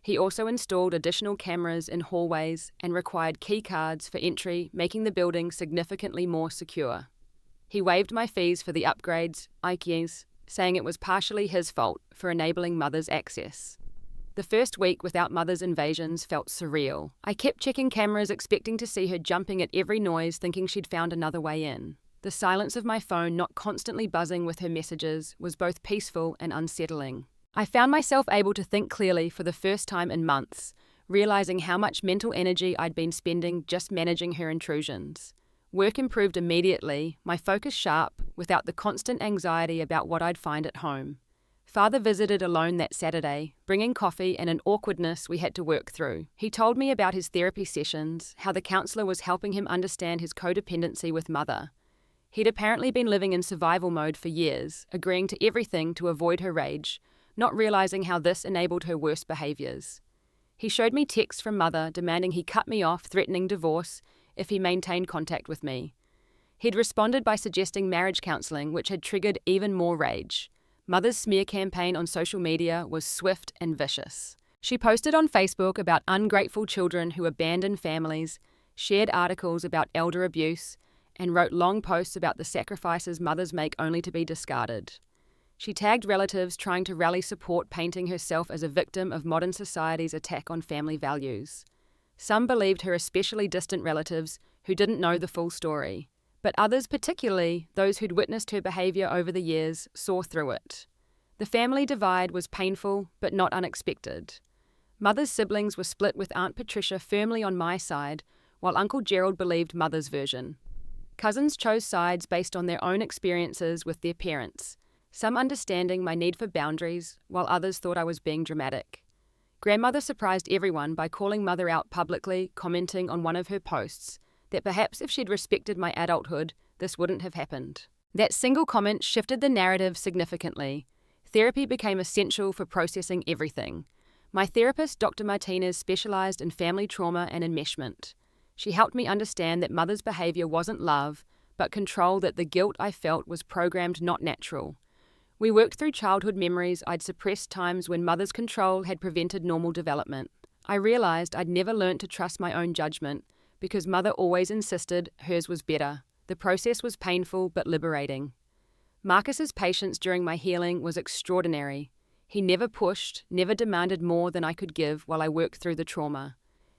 He also installed additional cameras in hallways and required key cards for entry, making the building significantly more secure. He waived my fees for the upgrades, saying it was partially his fault for enabling Mother's access. The first week without Mother's invasions felt surreal. I kept checking cameras, expecting to see her jumping at every noise, thinking she'd found another way in. The silence of my phone, not constantly buzzing with her messages, was both peaceful and unsettling. I found myself able to think clearly for the first time in months, realizing how much mental energy I'd been spending just managing her intrusions. Work improved immediately, my focus sharp, without the constant anxiety about what I'd find at home. Father visited alone that Saturday, bringing coffee and an awkwardness we had to work through. He told me about his therapy sessions, how the counselor was helping him understand his codependency with Mother. He'd apparently been living in survival mode for years, agreeing to everything to avoid her rage, not realizing how this enabled her worst behaviors. He showed me texts from Mother demanding he cut me off, threatening divorce if he maintained contact with me. He'd responded by suggesting marriage counseling, which had triggered even more rage. Mother's smear campaign on social media was swift and vicious. She posted on Facebook about ungrateful children who abandon families, shared articles about elder abuse, and wrote long posts about the sacrifices mothers make only to be discarded. She tagged relatives trying to rally support, painting herself as a victim of modern society's attack on family values. Some believed her, especially distant relatives who didn't know the full story. But others, particularly those who'd witnessed her behavior over the years, saw through it. The family divide was painful, but not unexpected. Mother's siblings were split, with Aunt Patricia firmly on my side, while Uncle Gerald believed Mother's version. Cousins chose sides based on their own experiences with their parents, some understanding my need for boundaries, while others thought I was being dramatic. Grandmother surprised everyone by calling Mother out publicly, commenting on one of her posts that perhaps if she'd respected my adulthood, this wouldn't have happened. That single comment shifted the narrative significantly. Therapy became essential for processing everything. My therapist, Dr. Martinez, specialized in family trauma and enmeshment. She helped me understand that Mother's behavior wasn't love, but control, that the guilt I felt was programmed, not natural. We worked through childhood memories I'd suppressed, times when Mother's control had prevented normal development. I realized I'd never learned to trust my own judgment, because Mother always insisted hers was better. The process was painful but liberating. Marcus's patience during my healing was extraordinary. He never pushed, never demanded more than I could give while I worked through the trauma.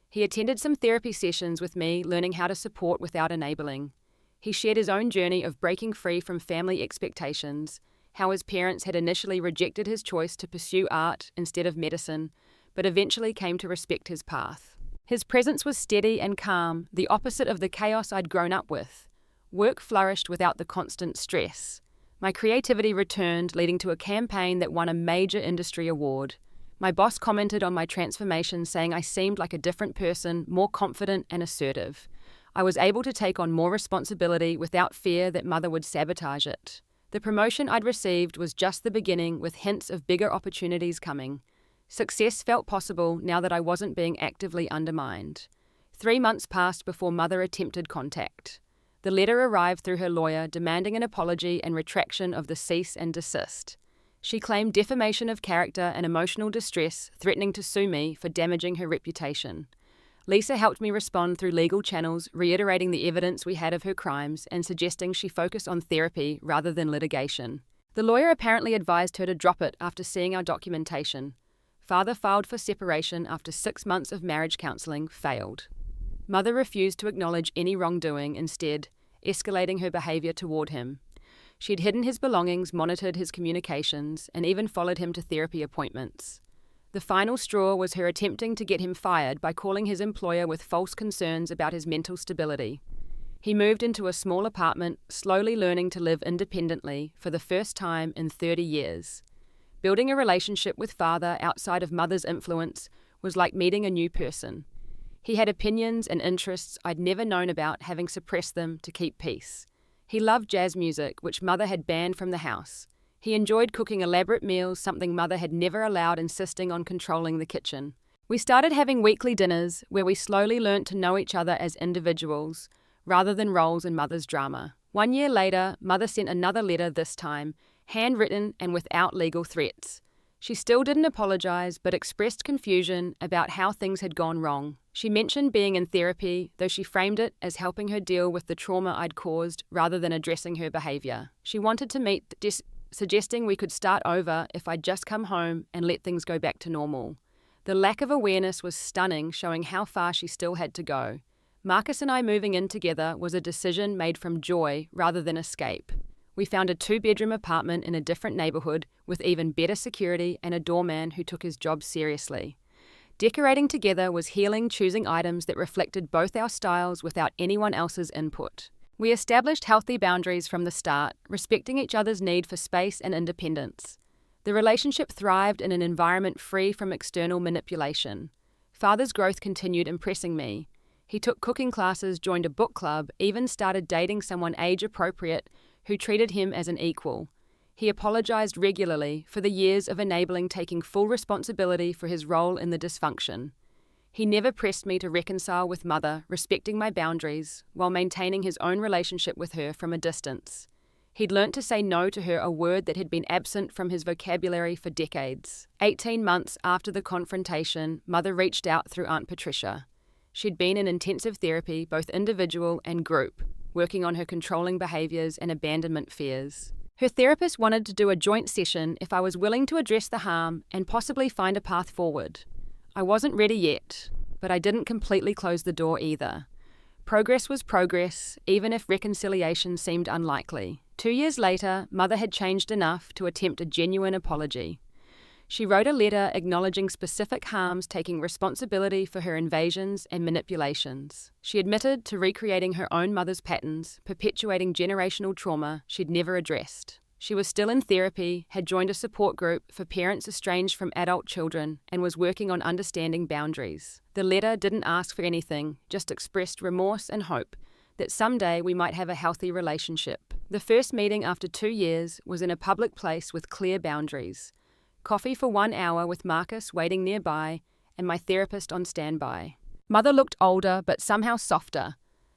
He attended some therapy sessions with me, learning how to support without enabling. He shared his own journey of breaking free from family expectations, how his parents had initially rejected his choice to pursue art instead of medicine, but eventually came to respect his path. His presence was steady and calm, the opposite of the chaos I'd grown up with. Work flourished without the constant stress. My creativity returned, leading to a campaign that won a major industry award. My boss commented on my transformation, saying I seemed like a different person, more confident and assertive. I was able to take on more responsibility without fear that Mother would sabotage it. The promotion I'd received was just the beginning, with hints of bigger opportunities coming. Success felt possible now that I wasn't being actively undermined. 3 months passed before Mother attempted contact. The letter arrived through her lawyer, demanding an apology and retraction of the cease and desist. She claimed defamation of character and emotional distress, threatening to sue me for damaging her reputation. Lisa helped me respond through legal channels, reiterating the evidence we had of her crimes and suggesting she focus on therapy rather than litigation. The lawyer apparently advised her to drop it after seeing our documentation. Father filed for separation after 6 months of marriage counseling failed. Mother refused to acknowledge any wrongdoing, instead escalating her behavior toward him. She'd hidden his belongings, monitored his communications, and even followed him to therapy appointments. The final straw was her attempting to get him fired by calling his employer with false concerns about his mental stability. He moved into a small apartment, slowly learning to live independently for the first time in 30 years. Building a relationship with Father outside of Mother's influence was like meeting a new person. He had opinions and interests I'd never known about, having suppressed them to keep peace. He loved jazz music, which Mother had banned from the house. He enjoyed cooking elaborate meals, something Mother had never allowed, insisting on controlling the kitchen. We started having weekly dinners, where we slowly learnt to know each other as individuals, rather than roles in Mother's drama. 1 year later, Mother sent another letter, this time handwritten and without legal threats. She still didn't apologize, but expressed confusion about how things had gone wrong. She mentioned being in therapy, though she framed it as helping her deal with the trauma I'd caused rather than addressing her behavior. She wanted to meet, suggesting we could start over if I'd just come home and let things go back to normal. The lack of awareness was stunning, showing how far she still had to go. Marcus and I moving in together was a decision made from joy rather than escape. We found a 2-bedroom apartment in a different neighborhood with even better security and a doorman who took his job seriously. Decorating together was healing, choosing items that reflected both our styles without anyone else's input. We established healthy boundaries from the start, respecting each other's need for space and independence. The relationship thrived in an environment free from external manipulation. Father's growth continued impressing me. He took cooking classes, joined a book club, even started dating someone age-appropriate who treated him as an equal. He apologized regularly for the years of enabling taking full responsibility for his role in the dysfunction. He never pressed me to reconcile with Mother, respecting my boundaries, while maintaining his own relationship with her from a distance. He'd learnt to say no to her, a word that had been absent from his vocabulary for decades. 18 months after the confrontation, Mother reached out through Aunt Patricia. She'd been in intensive therapy, both individual and group, working on her controlling behaviours and abandonment fears. Her therapist wanted to do a joint session if I was willing to address the harm and possibly find a path forward. I wasn't ready yet, but I didn't completely close the door either. Progress was progress, even if reconciliation seemed unlikely. 2 years later, Mother had changed enough to attempt a genuine apology. She wrote a letter acknowledging specific harms, taking responsibility for her invasions and manipulations. She admitted to recreating her own mother's patterns, perpetuating generational trauma she'd never addressed. She was still in therapy, had joined a support group for parents estranged from adult children, and was working on understanding boundaries. The letter didn't ask for anything, just expressed remorse and hope that someday we might have a healthy relationship. The first meeting after 2 years was in a public place with clear boundaries. Coffee for 1 hour with Marcus waiting nearby and my therapist on standby. Mother looked older but somehow softer,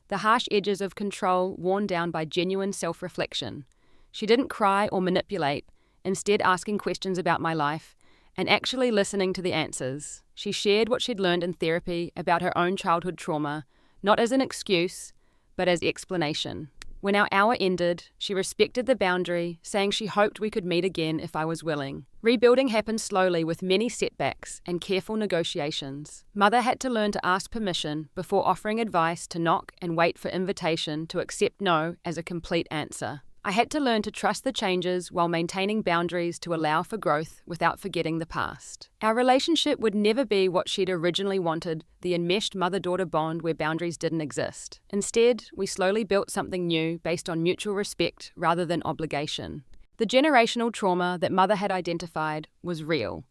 the harsh edges of control worn down by genuine self-reflection. She didn't cry or manipulate, instead asking questions about my life and actually listening to the answers. She shared what she'd learned in therapy about her own childhood trauma, not as an excuse, but as explanation. When our hour ended, she respected the boundary, saying she hoped we could meet again if I was willing. Rebuilding happened slowly with many setbacks and careful negotiations. Mother had to learn to ask permission before offering advice, to knock and wait for invitation, to accept no as a complete answer. I had to learn to trust the changes while maintaining boundaries to allow for growth without forgetting the past. Our relationship would never be what she'd originally wanted, the enmeshed mother-daughter bond where boundaries didn't exist. Instead, we slowly built something new based on mutual respect rather than obligation. The generational trauma that Mother had identified was real.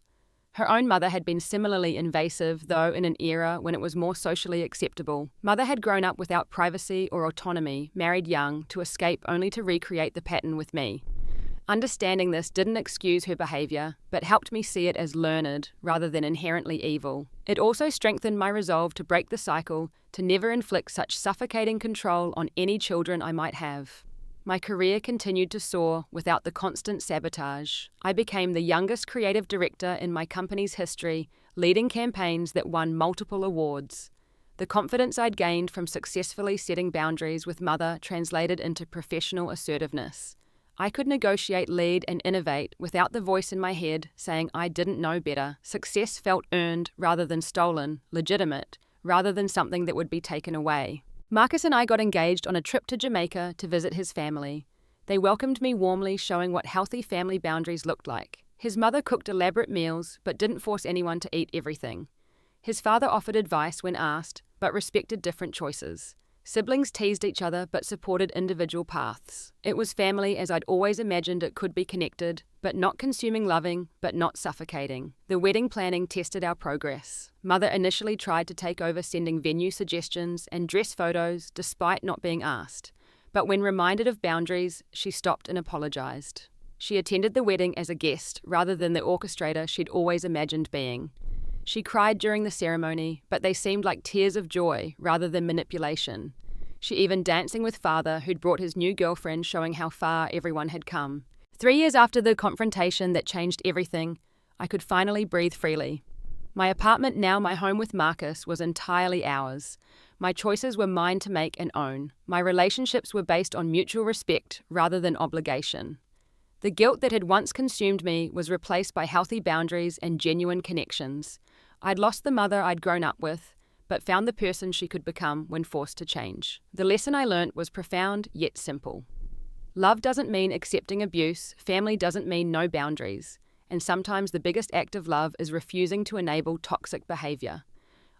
Her own mother had been similarly invasive, though in an era when it was more socially acceptable. Mother had grown up without privacy or autonomy, married young, to escape only to recreate the pattern with me. Understanding this didn't excuse her behaviour, but helped me see it as learned rather than inherently evil. It also strengthened my resolve to break the cycle, to never inflict such suffocating control on any children I might have. My career continued to soar without the constant sabotage. I became the youngest creative director in my company's history, leading campaigns that won multiple awards. The confidence I'd gained from successfully setting boundaries with Mother translated into professional assertiveness. I could negotiate, lead, and innovate without the voice in my head saying I didn't know better. Success felt earned rather than stolen, legitimate rather than something that would be taken away. Marcus and I got engaged on a trip to Jamaica to visit his family. They welcomed me warmly, showing what healthy family boundaries looked like. His mother cooked elaborate meals, but didn't force anyone to eat everything. His father offered advice when asked, but respected different choices. Siblings teased each other, but supported individual paths. It was family as I'd always imagined it could be, connected, but not consuming, loving, but not suffocating. The wedding planning tested our progress. Mother initially tried to take over sending venue suggestions and dress photos despite not being asked. But when reminded of boundaries, she stopped and apologized. She attended the wedding as a guest rather than the orchestrator she'd always imagined being. She cried during the ceremony, but they seemed like tears of joy rather than manipulation. She even dancing with Father, who'd brought his new girlfriend, showing how far everyone had come. 3 years after the confrontation that changed everything, I could finally breathe freely. My apartment, now my home with Marcus, was entirely ours. My choices were mine to make and own. My relationships were based on mutual respect rather than obligation. The guilt that had once consumed me was replaced by healthy boundaries and genuine connections. I'd lost the mother I'd grown up with, but found the person she could become when forced to change. The lesson I learnt was profound yet simple. Love doesn't mean accepting abuse, family doesn't mean no boundaries, and sometimes the biggest act of love is refusing to enable toxic behaviour.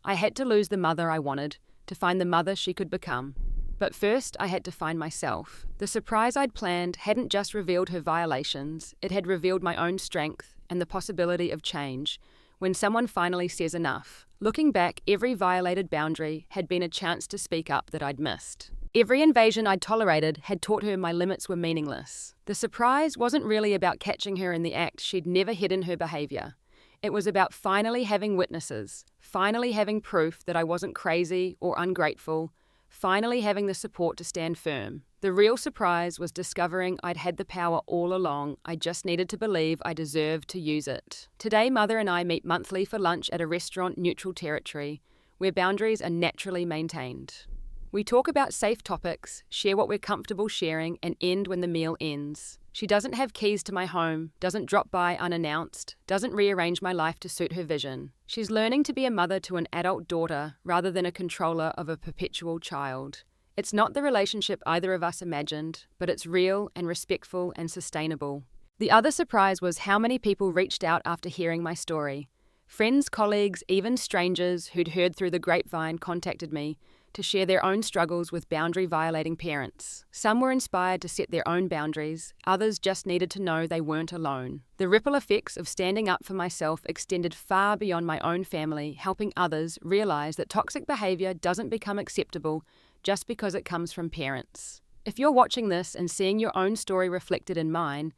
I had to lose the mother I wanted, to find the mother she could become. But first, I had to find myself. The surprise I'd planned hadn't just revealed her violations, it had revealed my own strength and the possibility of change. When someone finally says enough. Looking back, every violated boundary had been a chance to speak up that I'd missed. Every invasion I'd tolerated had taught her my limits were meaningless. The surprise wasn't really about catching her in the act she'd never hidden her behavior. It was about finally having witnesses, finally having proof that I wasn't crazy or ungrateful, finally having the support to stand firm. The real surprise was discovering I'd had the power all along. I just needed to believe I deserved to use it. Today, Mother and I meet monthly for lunch at a restaurant neutral territory, where boundaries are naturally maintained. We talk about safe topics, share what we're comfortable sharing, and end when the meal ends. She doesn't have keys to my home, doesn't drop by unannounced, doesn't rearrange my life to suit her vision. She's learning to be a mother to an adult daughter rather than a controller of a perpetual child. It's not the relationship either of us imagined, but it's real and respectful and sustainable. The other surprise was how many people reached out after hearing my story. Friends, colleagues, even strangers who'd heard through the grapevine contacted me to share their own struggles with boundary-violating parents. Some were inspired to set their own boundaries, others just needed to know they weren't alone. The ripple effects of standing up for myself extended far beyond my own family, helping others realize that toxic behavior doesn't become acceptable just because it comes from parents. If you're watching this and seeing your own story reflected in mine,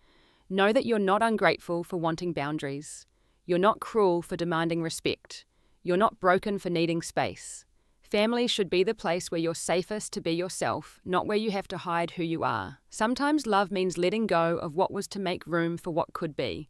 know that you're not ungrateful for wanting boundaries. You're not cruel for demanding respect. You're not broken for needing space. Family should be the place where you're safest to be yourself, not where you have to hide who you are. Sometimes love means letting go of what was to make room for what could be.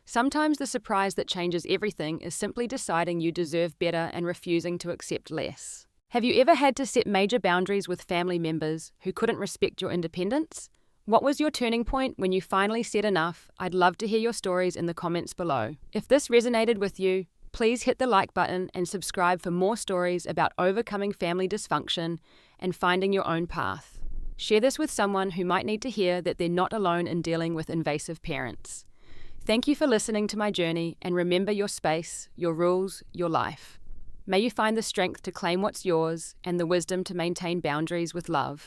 Sometimes the surprise that changes everything is simply deciding you deserve better and refusing to accept less. Have you ever had to set major boundaries with family members who couldn't respect your independence? What was your turning point when you finally said enough? I'd love to hear your stories in the comments below. If this resonated with you, please hit the like button and subscribe for more stories about overcoming family dysfunction and finding your own path. Share this with someone who might need to hear that they're not alone in dealing with invasive parents. Thank you for listening to my journey, and remember your space, your rules, your life. May you find the strength to claim what's yours and the wisdom to maintain boundaries with love.